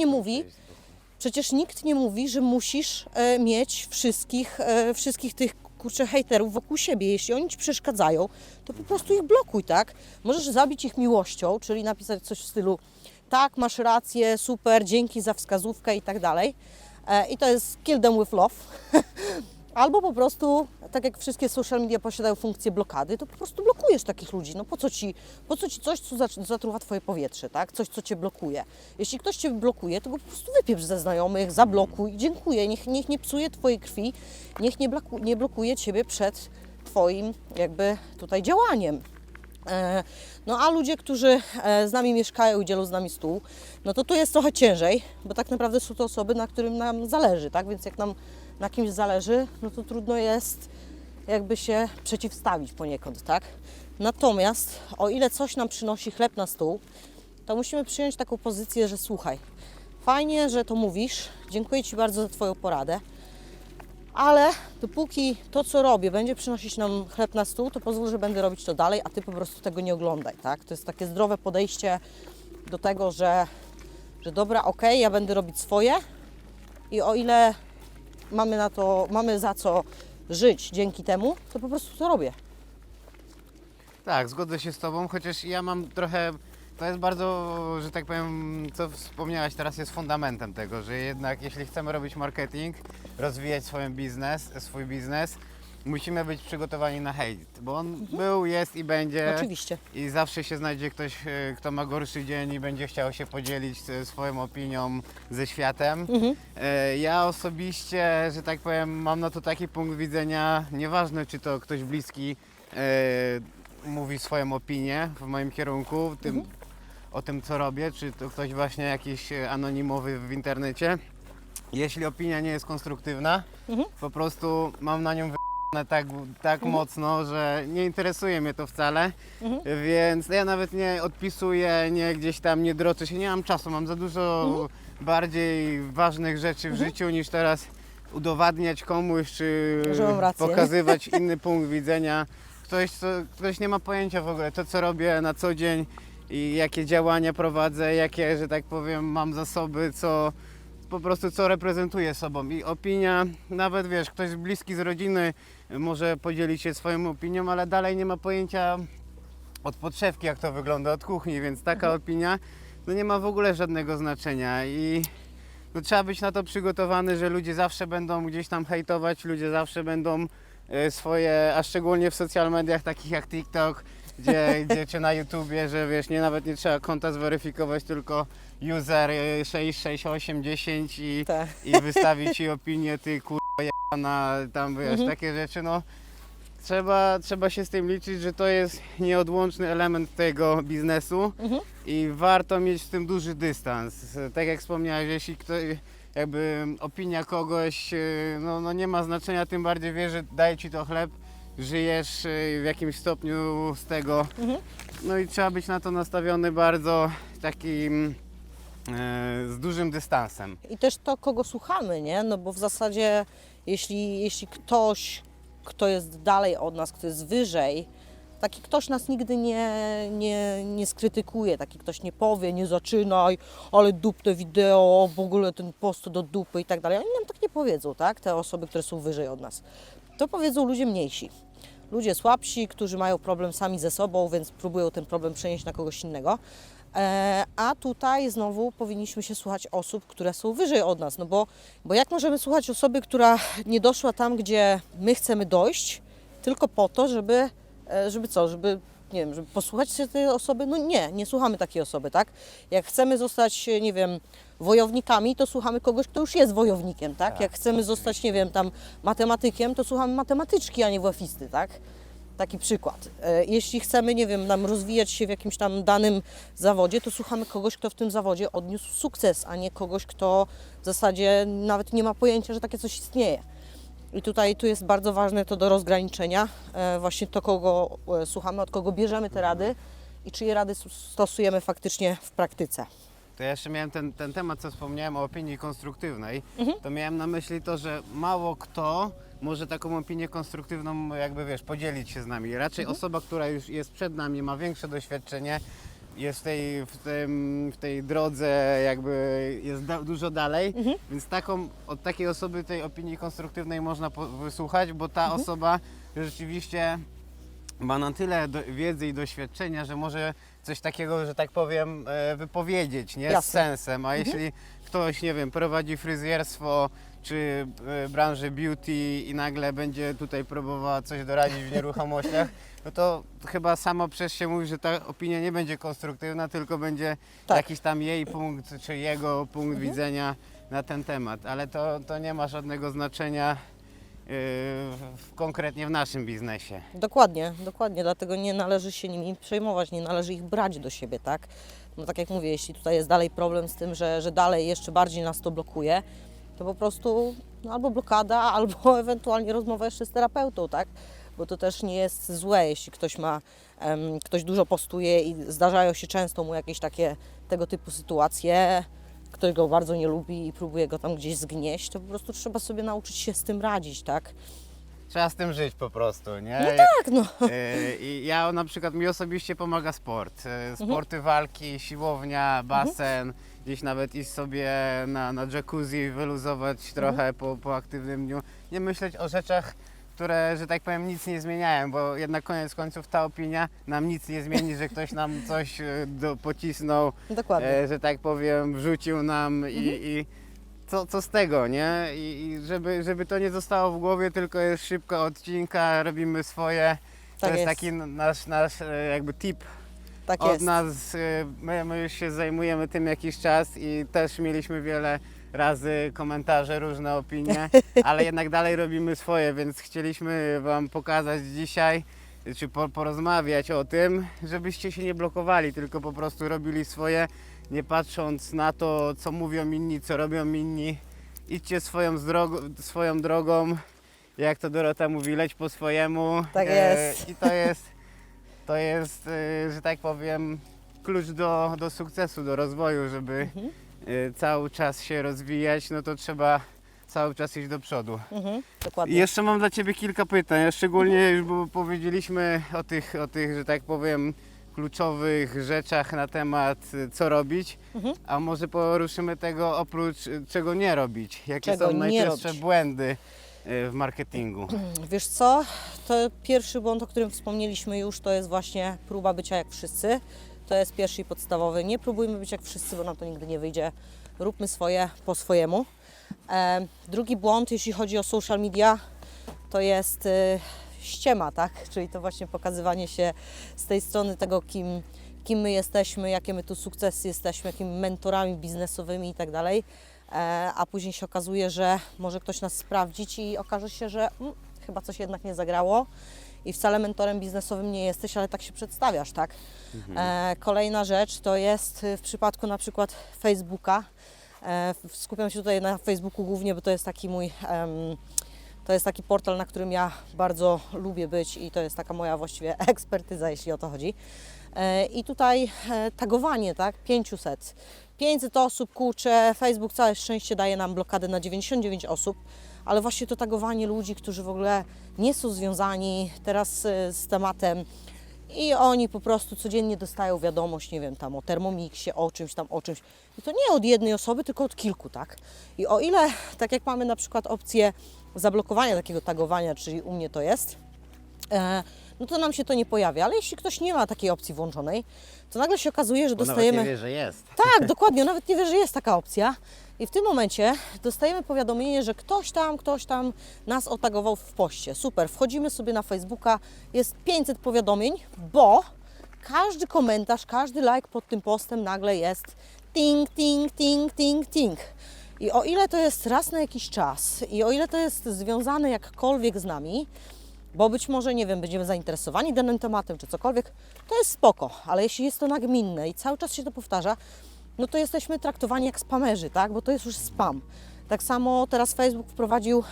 nie mówi, że musisz mieć wszystkich tych hejterów wokół siebie. Jeśli oni Ci przeszkadzają, to po prostu ich blokuj, tak? Możesz zabić ich miłością, czyli napisać coś w stylu tak, masz rację, super, dzięki za wskazówkę i tak dalej. I to jest kill them with love. Albo po prostu, tak jak wszystkie social media posiadają funkcję blokady, to po prostu blokujesz takich ludzi. No po co ci coś, co zatruwa Twoje powietrze, tak? Coś, co Cię blokuje. Jeśli ktoś Cię blokuje, to go po prostu wypieprz ze znajomych, zablokuj, dziękuję. Niech nie psuje Twojej krwi, niech nie blokuje Ciebie przed Twoim jakby tutaj działaniem. No a ludzie, którzy z nami mieszkają i dzielą z nami stół, no to tu jest trochę ciężej, bo tak naprawdę są to osoby, na którym nam zależy, tak? Więc jak nam na kimś zależy, no to trudno jest jakby się przeciwstawić poniekąd, tak? Natomiast o ile coś nam przynosi chleb na stół, to musimy przyjąć taką pozycję, że słuchaj, fajnie, że to mówisz, dziękuję Ci bardzo za Twoją poradę, ale dopóki to, co robię, będzie przynosić nam chleb na stół, to pozwól, że będę robić to dalej, a Ty po prostu tego nie oglądaj, tak? To jest takie zdrowe podejście do tego, że dobra, okej, ja będę robić swoje i o ile mamy za co żyć dzięki temu, to po prostu to robię. Tak, zgodzę się z Tobą, chociaż ja mam trochę, to jest bardzo, że tak powiem, co wspomniałaś teraz jest fundamentem tego, że jednak jeśli chcemy robić marketing, rozwijać swój biznes, musimy być przygotowani na hejt, bo on był, jest i będzie. Oczywiście. I zawsze się znajdzie ktoś, kto ma gorszy dzień i będzie chciał się podzielić swoją opinią ze światem. Ja osobiście, że tak powiem, mam na to taki punkt widzenia, nieważne czy to ktoś bliski mówi swoją opinię w moim kierunku, o tym co robię, czy to ktoś właśnie jakiś anonimowy w internecie. Jeśli opinia nie jest konstruktywna, po prostu mam na nią tak mocno, że nie interesuje mnie to wcale, więc ja nawet nie odpisuję, nie gdzieś tam nie droczę się, nie mam czasu, mam za dużo bardziej ważnych rzeczy w życiu niż teraz udowadniać komuś, czy pokazywać inny punkt widzenia. Ktoś nie ma pojęcia w ogóle, to co robię na co dzień i jakie działania prowadzę, jakie, że tak powiem, mam zasoby, po prostu co reprezentuję sobą i opinia, nawet wiesz, ktoś bliski z rodziny może podzielić się swoją opinią, ale dalej nie ma pojęcia od podszewki jak to wygląda, od kuchni, więc taka opinia no nie ma w ogóle żadnego znaczenia i no, trzeba być na to przygotowany, że ludzie zawsze będą gdzieś tam hejtować, ludzie zawsze będą swoje, a szczególnie w social mediach takich jak TikTok, gdzie czy na YouTubie, że wiesz, nawet nie trzeba konta zweryfikować, tylko user 66810 i wystawić ci opinię, ty kurwa tam wiesz, takie rzeczy, no trzeba się z tym liczyć, że to jest nieodłączny element tego biznesu i warto mieć z tym duży dystans. Tak jak wspomniałeś, jeśli jakby opinia kogoś no nie ma znaczenia, tym bardziej wie, że daje ci to chleb, żyjesz w jakimś stopniu z tego. No i trzeba być na to nastawiony bardzo takim z dużym dystansem. I też to, kogo słuchamy, nie? No bo w zasadzie, jeśli ktoś, kto jest dalej od nas, kto jest wyżej, taki ktoś nas nigdy nie skrytykuje, taki ktoś nie powie, nie zaczynaj, ale dup te wideo, w ogóle ten post do dupy i tak dalej. Oni nam tak nie powiedzą, tak? Te osoby, które są wyżej od nas. To powiedzą ludzie mniejsi. Ludzie słabsi, którzy mają problem sami ze sobą, więc próbują ten problem przenieść na kogoś innego. A tutaj znowu powinniśmy się słuchać osób, które są wyżej od nas, no bo jak możemy słuchać osoby, która nie doszła tam, gdzie my chcemy dojść, tylko po to, żeby nie wiem, żeby posłuchać się tej osoby? No nie słuchamy takiej osoby, tak? Jak chcemy zostać, nie wiem, wojownikami, to słuchamy kogoś, kto już jest wojownikiem, tak? Jak chcemy zostać, nie wiem, tam matematykiem, to słuchamy matematyczki, a nie WF-isty, tak? Taki przykład. Jeśli chcemy, nie wiem, nam rozwijać się w jakimś tam danym zawodzie, to słuchamy kogoś, kto w tym zawodzie odniósł sukces, a nie kogoś, kto w zasadzie nawet nie ma pojęcia, że takie coś istnieje. I tu jest bardzo ważne to do rozgraniczenia, właśnie to, kogo słuchamy, od kogo bierzemy te rady i czyje rady stosujemy faktycznie w praktyce. To ja jeszcze miałem ten temat, co wspomniałem o opinii konstruktywnej, to miałem na myśli to, że mało kto może taką opinię konstruktywną jakby, wiesz, podzielić się z nami. Raczej osoba, która już jest przed nami, ma większe doświadczenie, jest w tej drodze jakby jest dużo dalej, więc od takiej osoby tej opinii konstruktywnej można wysłuchać, bo ta osoba rzeczywiście ma na tyle wiedzy i doświadczenia, że może coś takiego, że tak powiem, wypowiedzieć, nie? Z sensem, a jeśli ktoś, nie wiem, prowadzi fryzjerstwo czy branżę beauty i nagle będzie tutaj próbowała coś doradzić w nieruchomościach, no to chyba samo przez się mówi, że ta opinia nie będzie konstruktywna, tylko będzie jakiś tam jej punkt, czy jego punkt widzenia na ten temat, ale to nie ma żadnego znaczenia konkretnie w naszym biznesie. Dokładnie, dlatego nie należy się nimi przejmować, nie należy ich brać do siebie, tak? No tak jak mówię, jeśli tutaj jest dalej problem z tym, że dalej jeszcze bardziej nas to blokuje, to po prostu albo blokada, albo ewentualnie rozmowa jeszcze z terapeutą, tak? Bo to też nie jest złe, jeśli ktoś dużo postuje i zdarzają się często mu jakieś takie tego typu sytuacje, ktoś go bardzo nie lubi i próbuje go tam gdzieś zgnieść, to po prostu trzeba sobie nauczyć się z tym radzić, tak? Trzeba z tym żyć po prostu, nie? No tak, no. I ja na przykład, mi osobiście pomaga sport. Sporty walki, siłownia, basen, gdzieś nawet iść sobie na jacuzzi, wyluzować trochę po aktywnym dniu. Nie myśleć o rzeczach, które, że tak powiem, nic nie zmieniają, bo jednak koniec końców ta opinia nam nic nie zmieni, że ktoś nam coś pocisnął, że tak powiem, wrzucił nam i co z tego, nie? I żeby to nie zostało w głowie, tylko jest szybka odcinka, robimy swoje. To jest taki nasz jakby tip od nas. My już się zajmujemy tym jakiś czas i też mieliśmy wiele razy komentarze, różne opinie, ale jednak dalej robimy swoje, więc chcieliśmy Wam pokazać dzisiaj, czy porozmawiać o tym, żebyście się nie blokowali, tylko po prostu robili swoje, nie patrząc na to, co mówią inni, co robią inni. Idźcie swoją drogą, jak to Dorota mówi, leć po swojemu. Tak jest. I to jest, że tak powiem, klucz do sukcesu, do rozwoju, żeby cały czas się rozwijać, no to trzeba cały czas iść do przodu. Dokładnie. I jeszcze mam dla Ciebie kilka pytań, szczególnie już bo powiedzieliśmy o tych, że tak powiem, kluczowych rzeczach na temat co robić, a może poruszymy tego oprócz czego nie robić, jakie są najczęstsze błędy w marketingu. Wiesz co, to pierwszy błąd, o którym wspomnieliśmy już, to jest właśnie próba bycia jak wszyscy. To jest pierwszy i podstawowy. Nie próbujmy być jak wszyscy, bo nam to nigdy nie wyjdzie. Róbmy swoje po swojemu. Drugi błąd, jeśli chodzi o social media, to jest ściema, tak? Czyli to właśnie pokazywanie się z tej strony tego, kim my jesteśmy, jakie my tu sukcesy jesteśmy, jakimi mentorami biznesowymi i tak dalej. A później się okazuje, że może ktoś nas sprawdzić i okaże się, że chyba coś jednak nie zagrało i wcale mentorem biznesowym nie jesteś, ale tak się przedstawiasz, tak? Kolejna rzecz to jest w przypadku na przykład Facebooka. Skupiam się tutaj na Facebooku głównie, bo to jest taki mój To jest taki portal, na którym ja bardzo lubię być i to jest taka moja właściwie ekspertyza, jeśli o to chodzi. I tutaj tagowanie, tak, 500. 500 osób, kurczę, Facebook całe szczęście daje nam blokadę na 99 osób, ale właśnie to tagowanie ludzi, którzy w ogóle nie są związani teraz z tematem i oni po prostu codziennie dostają wiadomość, nie wiem, tam o Thermomixie, o czymś tam, o czymś. I to nie od jednej osoby, tylko od kilku, tak? I o ile, tak jak mamy na przykład opcję zablokowania takiego tagowania, czyli u mnie to jest, no to nam się to nie pojawia, ale jeśli ktoś nie ma takiej opcji włączonej, to nagle się okazuje, że Bo dostajemy... nawet nie wie, że jest. Tak, dokładnie, on nawet nie wie, że jest taka opcja. I w tym momencie dostajemy powiadomienie, że ktoś tam nas otagował w poście. Super, wchodzimy sobie na Facebooka, jest 500 powiadomień, bo każdy komentarz, każdy like pod tym postem nagle jest ting, ting, ting, ting, ting. I o ile to jest raz na jakiś czas i o ile to jest związane jakkolwiek z nami, bo być może, nie wiem, będziemy zainteresowani danym tematem czy cokolwiek, to jest spoko, ale jeśli jest to nagminne i cały czas się to powtarza, no to jesteśmy traktowani jak spamerzy, tak? Bo to jest już spam. Tak samo teraz Facebook wprowadził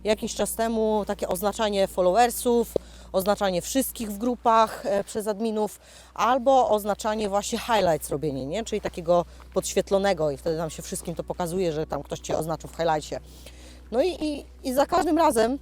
jakiś czas temu takie oznaczanie followersów, oznaczanie wszystkich w grupach przez adminów, albo oznaczanie właśnie highlights robienie, nie? Czyli takiego podświetlonego i wtedy nam się wszystkim to pokazuje, że tam ktoś Cię oznaczył w highlightie. No i za każdym razem,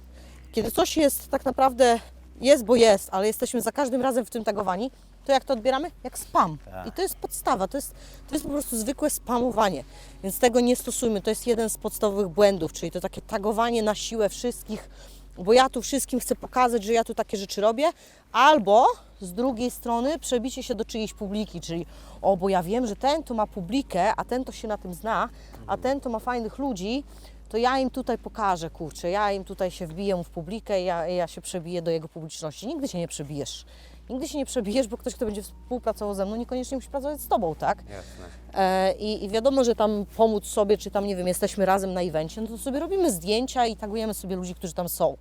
kiedy coś jest tak naprawdę, jest, bo jest, ale jesteśmy za każdym razem w tym tagowani, to jak to odbieramy? Jak spam. Tak. I to jest podstawa, to jest po prostu zwykłe spamowanie, więc tego nie stosujmy. To jest jeden z podstawowych błędów, czyli to takie tagowanie na siłę wszystkich, bo ja tu wszystkim chcę pokazać, że ja tu takie rzeczy robię, albo z drugiej strony przebicie się do czyjejś publiki, czyli o, bo ja wiem, że ten to ma publikę, a ten to się na tym zna, a ten to ma fajnych ludzi, to ja im tutaj pokażę, kurczę, ja im tutaj się wbiję mu w publikę, ja się przebiję do jego publiczności. Nigdy się nie przebijesz. Nigdy się nie przebijesz, bo ktoś, kto będzie współpracował ze mną, niekoniecznie musi pracować z Tobą, tak? Jasne. I wiadomo, że tam pomóc sobie, czy tam, nie wiem, jesteśmy razem na evencie, no to sobie robimy zdjęcia i tagujemy sobie ludzi, którzy tam są.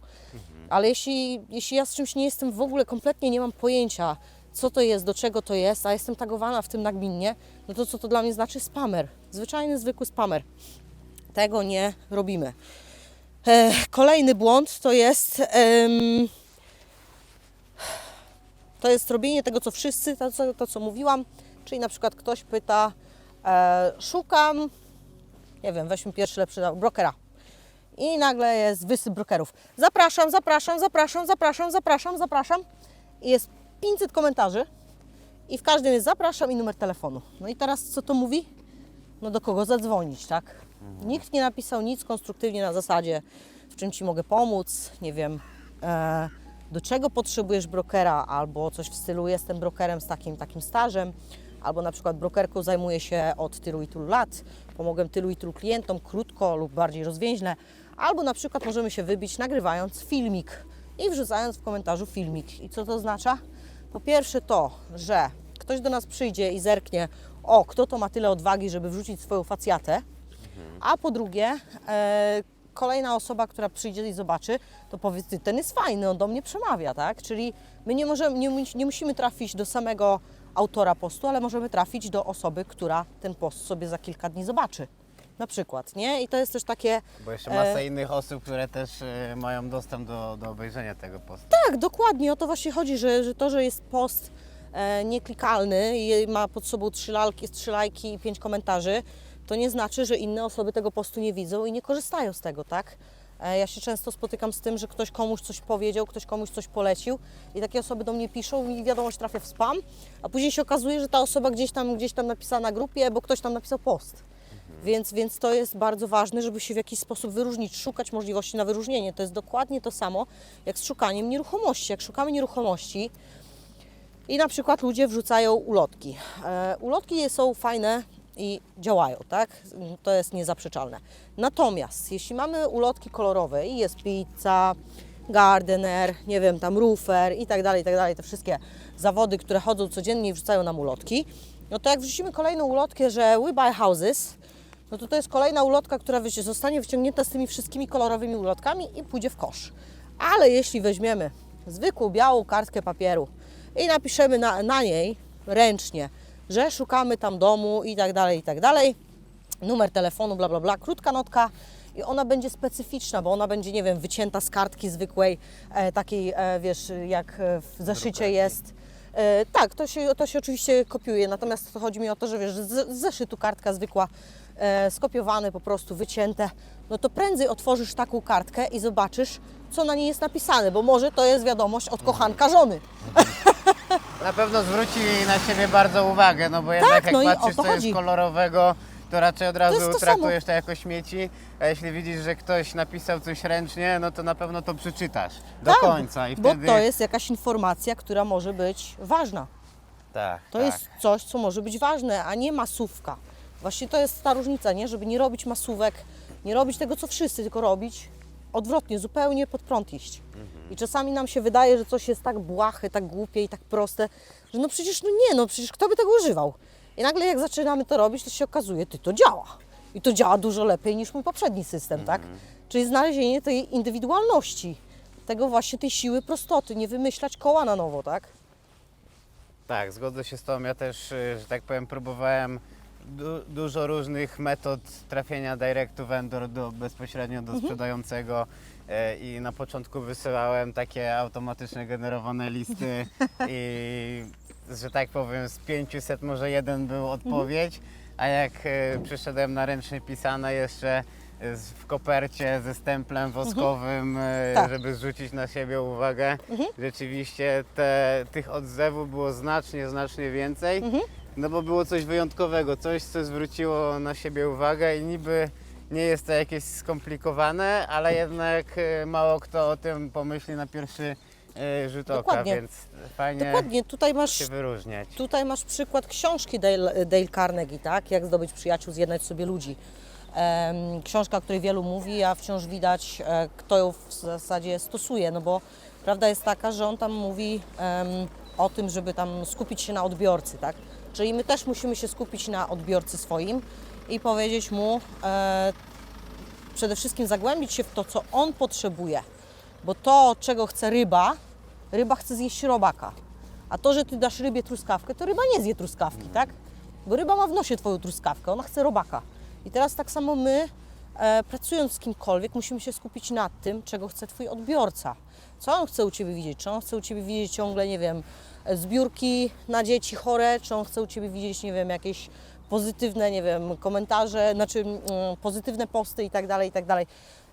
Ale jeśli ja z czymś nie jestem w ogóle, kompletnie nie mam pojęcia, co to jest, do czego to jest, a jestem tagowana w tym nagminnie, no to co to dla mnie znaczy? Spamer. Zwyczajny, zwykły spamer. Tego nie robimy. Kolejny błąd to jest robienie tego, co wszyscy, to co mówiłam, czyli na przykład ktoś pyta, szukam, nie wiem, weźmy pierwszy lepszy brokera i nagle jest wysyp brokerów. Zapraszam i jest 500 komentarzy i w każdym jest zapraszam i numer telefonu. No i teraz co to mówi? No do kogo zadzwonić, tak? Nikt nie napisał nic konstruktywnie na zasadzie, w czym Ci mogę pomóc, nie wiem, do czego potrzebujesz brokera, albo coś w stylu jestem brokerem z takim stażem, albo na przykład brokerką zajmuję się od tylu i tylu lat, pomogłem tylu i tylu klientom krótko lub bardziej rozwięźle, albo na przykład możemy się wybić nagrywając filmik i wrzucając w komentarzu filmik. I co to oznacza? Po pierwsze to, że ktoś do nas przyjdzie i zerknie, o, kto to ma tyle odwagi, żeby wrzucić swoją facjatę, a po drugie, kolejna osoba, która przyjdzie i zobaczy, to powie, ty, ten jest fajny, on do mnie przemawia, tak? Czyli my nie musimy trafić do samego autora postu, ale możemy trafić do osoby, która ten post sobie za kilka dni zobaczy. Na przykład, nie? I to jest też takie... Bo jeszcze masa innych osób, które też mają dostęp do obejrzenia tego postu. Tak, dokładnie, o to właśnie chodzi, że to, że jest post nieklikalny i ma pod sobą 3 lajki i 5 komentarzy, to nie znaczy, że inne osoby tego postu nie widzą i nie korzystają z tego, tak? Ja się często spotykam z tym, że ktoś komuś coś powiedział, ktoś komuś coś polecił i takie osoby do mnie piszą i wiadomość trafia w spam, a później się okazuje, że ta osoba gdzieś tam napisała na grupie, bo ktoś tam napisał post. Więc to jest bardzo ważne, żeby się w jakiś sposób wyróżnić, szukać możliwości na wyróżnienie. To jest dokładnie to samo jak z szukaniem nieruchomości. Jak szukamy nieruchomości i na przykład ludzie wrzucają ulotki. Ulotki są fajne i działają, tak? To jest niezaprzeczalne. Natomiast jeśli mamy ulotki kolorowe i jest pizza, gardener, nie wiem, tam roofer i tak dalej, te wszystkie zawody, które chodzą codziennie i wrzucają nam ulotki, no to jak wrzucimy kolejną ulotkę, że we buy houses, no to jest kolejna ulotka, która zostanie wyciągnięta z tymi wszystkimi kolorowymi ulotkami i pójdzie w kosz. Ale jeśli weźmiemy zwykłą białą kartkę papieru i napiszemy na niej ręcznie, że szukamy tam domu i tak dalej, numer telefonu, bla, bla, bla, krótka notka i ona będzie specyficzna, bo ona będzie, nie wiem, wycięta z kartki zwykłej, takiej, wiesz, jak w zeszycie Drukarki. jest. Tak, to się oczywiście kopiuje, natomiast chodzi mi o to, że wiesz, z zeszytu kartka zwykła, skopiowane po prostu, wycięte, no to prędzej otworzysz taką kartkę i zobaczysz, co na niej jest napisane, bo może to jest wiadomość od kochanka żony. Na pewno zwróci na siebie bardzo uwagę, no bo jednak jak no i o patrzysz, to co jest chodzi. kolorowego, to raczej od jest razu to traktujesz to jako śmieci, a jeśli widzisz, że ktoś napisał coś ręcznie, no to na pewno to przeczytasz do Tak, końca i bo wtedy... to jest jakaś informacja, która może być ważna. Tak, To tak. jest coś, co może być ważne, a nie masówka. Właśnie to jest ta różnica, nie? Żeby nie robić masówek, nie robić tego, co wszyscy, tylko robić odwrotnie, zupełnie pod prąd iść. I czasami nam się wydaje, że coś jest tak błahe, tak głupie i tak proste, że no przecież no nie, no przecież kto by tego używał? I nagle jak zaczynamy to robić, to się okazuje, to działa. I to działa dużo lepiej niż mój poprzedni system, tak? Czyli znalezienie tej indywidualności, tego właśnie tej siły prostoty, nie wymyślać koła na nowo, tak? Tak, zgodzę się z Tobą. Ja też, że tak powiem, próbowałem dużo różnych metod trafienia direct to vendor bezpośrednio do sprzedającego i na początku wysyłałem takie automatycznie generowane listy i, że tak powiem, z 500 może jeden był odpowiedź, a jak przyszedłem na ręcznie pisane jeszcze w kopercie ze stemplem woskowym, Tak. żeby zwrócić na siebie uwagę. Rzeczywiście tych odzewów było znacznie więcej, no bo było coś wyjątkowego, coś, co zwróciło na siebie uwagę i niby nie jest to jakieś skomplikowane, ale jednak mało kto o tym pomyśli na pierwszy rzut oka, Dokładnie. więc fajnie Dokładnie, się wyróżniać. tutaj masz przykład książki Dale Carnegie, tak? Jak zdobyć przyjaciół, zjednać sobie ludzi. Książka, o której wielu mówi, a wciąż widać, kto ją w zasadzie stosuje, no bo prawda jest taka, że on tam mówi o tym, żeby tam skupić się na odbiorcy, tak? Czyli my też musimy się skupić na odbiorcy swoim i powiedzieć mu, przede wszystkim zagłębić się w to, co on potrzebuje, bo to, czego chce ryba chce zjeść robaka, a to, że ty dasz rybie truskawkę, to ryba nie zje truskawki, tak? Bo ryba ma w nosie twoją truskawkę, ona chce robaka. I teraz tak samo my, pracując z kimkolwiek, musimy się skupić nad tym, czego chce twój odbiorca. Co on chce u ciebie widzieć? Czy on chce u ciebie widzieć ciągle, nie wiem, zbiórki na dzieci chore, czy on chce u ciebie widzieć, nie wiem, jakieś pozytywne, nie wiem, komentarze, znaczy pozytywne posty i tak dalej, i tak dalej.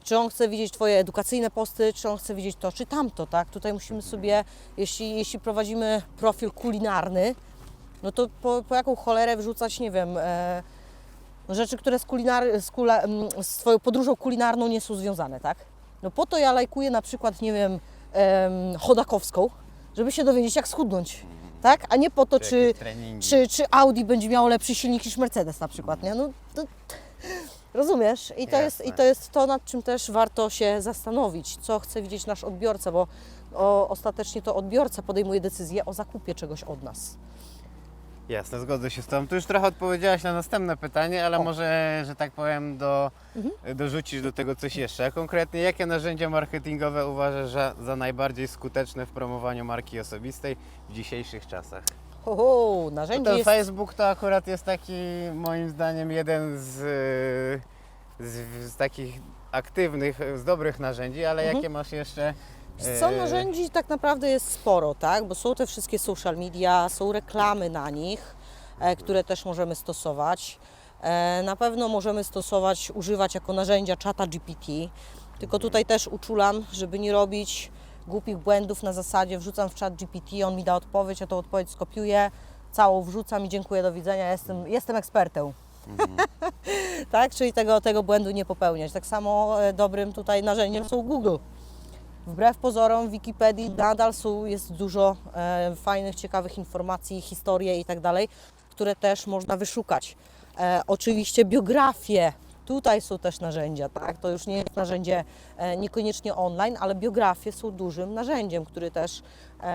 Czy on chce widzieć twoje edukacyjne posty, czy on chce widzieć to, czy tamto, tak? Tutaj musimy sobie, jeśli prowadzimy profil kulinarny, no to po jaką cholerę wrzucać, nie wiem, rzeczy, które z Twoją podróżą kulinarną nie są związane, tak? No po to ja lajkuję na przykład, nie wiem, Chodakowską, żeby się dowiedzieć, jak schudnąć, tak? A nie po to, Czy jakieś treningi. czy Audi będzie miało lepszy silnik niż Mercedes na przykład, nie? No to, rozumiesz? I to jest to, nad czym też warto się zastanowić, co chce widzieć nasz odbiorca, bo ostatecznie to odbiorca podejmuje decyzję o zakupie czegoś od nas. Jasne, zgodzę się z Tobą. Tu już trochę odpowiedziałaś na następne pytanie, ale może, że tak powiem, dorzucisz do tego coś jeszcze. A konkretnie, jakie narzędzia marketingowe uważasz za najbardziej skuteczne w promowaniu marki osobistej w dzisiejszych czasach? Narzędzie Ten jest... Facebook to akurat jest taki, moim zdaniem, jeden z takich aktywnych, z dobrych narzędzi, ale jakie masz jeszcze? Co narzędzi tak naprawdę jest sporo, tak? Bo są te wszystkie social media, są reklamy na nich, które też możemy stosować. Na pewno możemy używać jako narzędzia czata GPT, tylko tutaj też uczulam, żeby nie robić głupich błędów na zasadzie wrzucam w czat GPT, on mi da odpowiedź, ja tą odpowiedź skopiuję, całą wrzucam i dziękuję, do widzenia, jestem ekspertem. Tak? Czyli tego błędu nie popełniać. Tak samo dobrym tutaj narzędziem są Google. Wbrew pozorom w Wikipedii nadal jest dużo fajnych, ciekawych informacji, historie i tak dalej, które też można wyszukać. Oczywiście biografie, tutaj są też narzędzia, tak? To już nie jest narzędzie niekoniecznie online, ale biografie są dużym narzędziem,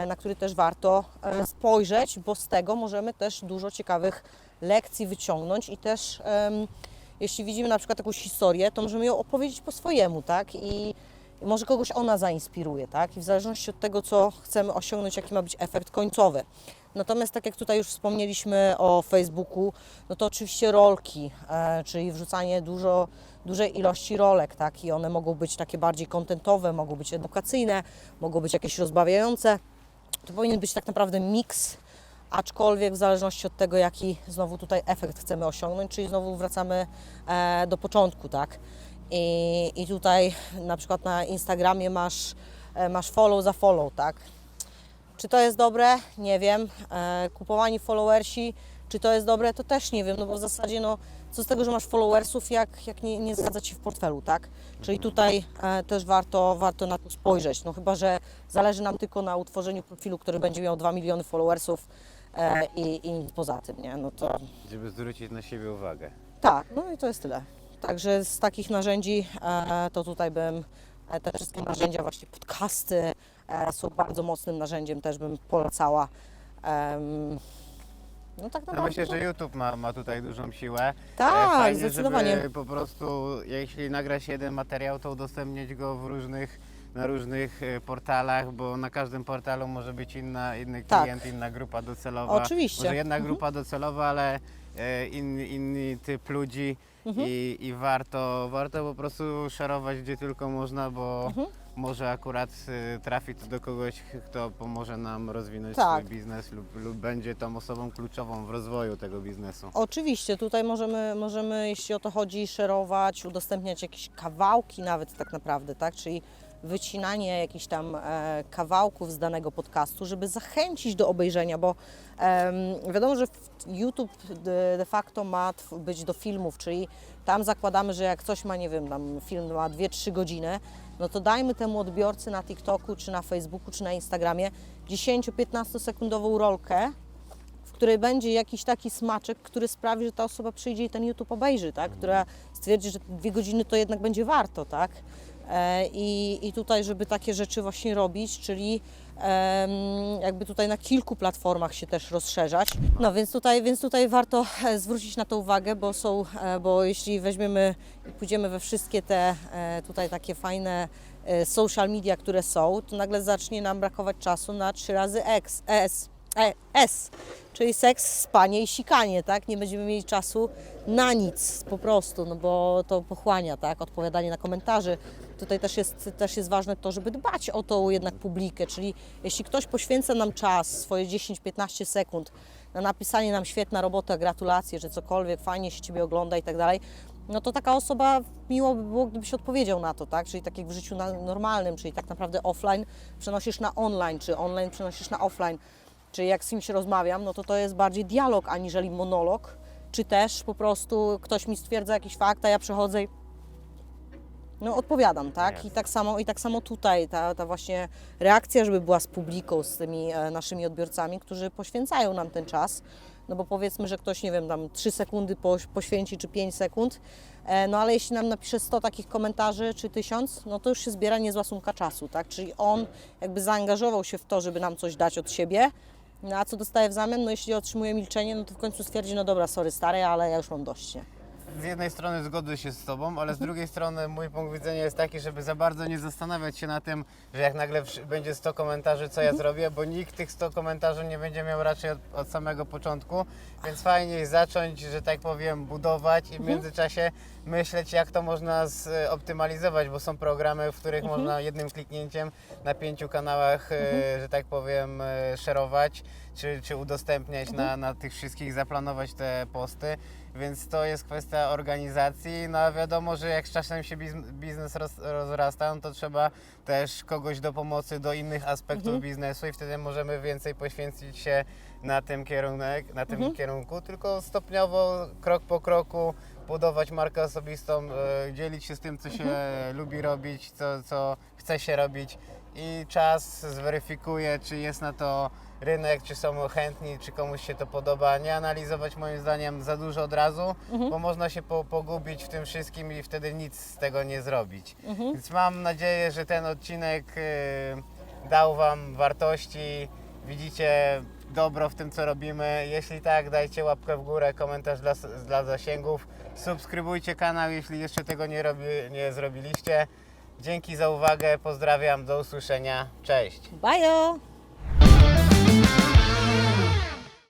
na który też warto spojrzeć, bo z tego możemy też dużo ciekawych lekcji wyciągnąć i też jeśli widzimy na przykład jakąś historię, to możemy ją opowiedzieć po swojemu, tak? I i może kogoś ona zainspiruje, tak? I w zależności od tego, co chcemy osiągnąć, jaki ma być efekt końcowy. Natomiast tak jak tutaj już wspomnieliśmy o Facebooku, no to oczywiście rolki, czyli wrzucanie dużej ilości rolek, tak? I one mogą być takie bardziej kontentowe, mogą być edukacyjne, mogą być jakieś rozbawiające. To powinien być tak naprawdę miks, aczkolwiek w zależności od tego, jaki znowu tutaj efekt chcemy osiągnąć, czyli znowu wracamy do początku, tak? I tutaj na przykład na Instagramie masz follow za follow, tak? Czy to jest dobre? Nie wiem. Kupowani followersi, czy to jest dobre? To też nie wiem, no bo w zasadzie no, co z tego, że masz followersów, jak nie zgadza Ci w portfelu, tak? Czyli tutaj też warto na to spojrzeć, no chyba, że zależy nam tylko na utworzeniu profilu, który będzie miał 2 miliony followersów i nic poza tym, nie? No to Żeby zwrócić na siebie uwagę. tak, no i to jest tyle. Także z takich narzędzi to tutaj bym te wszystkie narzędzia, właśnie podcasty są bardzo mocnym narzędziem, też bym polecała. No tak No naprawdę. myślę, że YouTube ma tutaj dużą siłę. Tak, Fajnie, zdecydowanie. żeby po prostu, jeśli nagra się jeden materiał, to udostępniać go na różnych portalach, bo na każdym portalu może być inny Tak. klient, inna grupa docelowa. Oczywiście. Może jedna grupa docelowa, ale inny typ ludzi i warto po prostu szerować gdzie tylko można, bo może akurat trafi to do kogoś, kto pomoże nam rozwinąć Tak. swój biznes lub będzie tą osobą kluczową w rozwoju tego biznesu. Oczywiście, tutaj możemy, jeśli o to chodzi, szerować, udostępniać jakieś kawałki nawet tak naprawdę, tak? Czyli wycinanie jakichś tam kawałków z danego podcastu, żeby zachęcić do obejrzenia, bo wiadomo, że YouTube de facto ma być do filmów, czyli tam zakładamy, że jak coś ma, nie wiem, tam film ma 2-3 godziny, no to dajmy temu odbiorcy na TikToku, czy na Facebooku, czy na Instagramie 10-15 sekundową rolkę, w której będzie jakiś taki smaczek, który sprawi, że ta osoba przyjdzie i ten YouTube obejrzy, tak? Która stwierdzi, że 2 godziny to jednak będzie warto, tak? I tutaj, żeby takie rzeczy właśnie robić, czyli jakby tutaj na kilku platformach się też rozszerzać. No więc tutaj warto zwrócić na to uwagę, bo jeśli weźmiemy i pójdziemy we wszystkie te tutaj takie fajne social media, które są, to nagle zacznie nam brakować czasu na 3 razy S, czyli seks, spanie i sikanie, tak? Nie będziemy mieli czasu na nic po prostu, no bo to pochłania, tak? Odpowiadanie na komentarze. Tutaj też jest ważne to, żeby dbać o tą jednak publikę, czyli jeśli ktoś poświęca nam czas, swoje 10-15 sekund na napisanie nam świetna robota, gratulacje, że cokolwiek, fajnie się Ciebie ogląda i tak dalej, no to taka osoba, miło by było, gdybyś odpowiedział na to, tak? Czyli tak jak w życiu normalnym, czyli tak naprawdę offline przenosisz na online, czy online przenosisz na offline. Czyli jak z kimś rozmawiam, no to jest bardziej dialog aniżeli monolog, czy też po prostu ktoś mi stwierdza jakiś fakt, a ja przechodzę i no, odpowiadam, tak? Jasne. I tak samo tutaj ta właśnie reakcja, żeby była z publiką, z tymi naszymi odbiorcami, którzy poświęcają nam ten czas. No bo powiedzmy, że ktoś, nie wiem, tam 3 sekundy poświęci, czy 5 sekund, no ale jeśli nam napisze 100 takich komentarzy, czy 1000, no to już się zbiera niezła sumka czasu, tak? Czyli on jakby zaangażował się w to, żeby nam coś dać od siebie. No a co dostaje w zamian? No jeśli otrzymuje milczenie, no to w końcu stwierdzi, no dobra, sorry stary, ale ja już mam dość, nie? Z jednej strony zgodzę się z Tobą, ale z drugiej strony mój punkt widzenia jest taki, żeby za bardzo nie zastanawiać się na tym, że jak nagle będzie 100 komentarzy, co ja zrobię, bo nikt tych 100 komentarzy nie będzie miał raczej od samego początku, więc fajniej zacząć, że tak powiem, budować i w międzyczasie myśleć, jak to można zoptymalizować, bo są programy, w których można jednym kliknięciem na 5 kanałach, że tak powiem, szerować, czy udostępniać na tych wszystkich, zaplanować te posty. Więc to jest kwestia organizacji, no a wiadomo, że jak z czasem się biznes rozrasta, no to trzeba też kogoś do pomocy do innych aspektów biznesu i wtedy możemy więcej poświęcić się na tym kierunku, tylko stopniowo, krok po kroku budować markę osobistą, dzielić się z tym, co się lubi robić, co chce się robić i czas zweryfikuje, czy jest na to rynek, czy są chętni, czy komuś się to podoba. Nie analizować moim zdaniem za dużo od razu, bo można się pogubić w tym wszystkim i wtedy nic z tego nie zrobić. Więc mam nadzieję, że ten odcinek dał Wam wartości, widzicie dobro w tym, co robimy. Jeśli tak, dajcie łapkę w górę, komentarz dla zasięgów. Subskrybujcie kanał, jeśli jeszcze tego nie zrobiliście. Dzięki za uwagę, pozdrawiam, do usłyszenia, cześć. Bajo!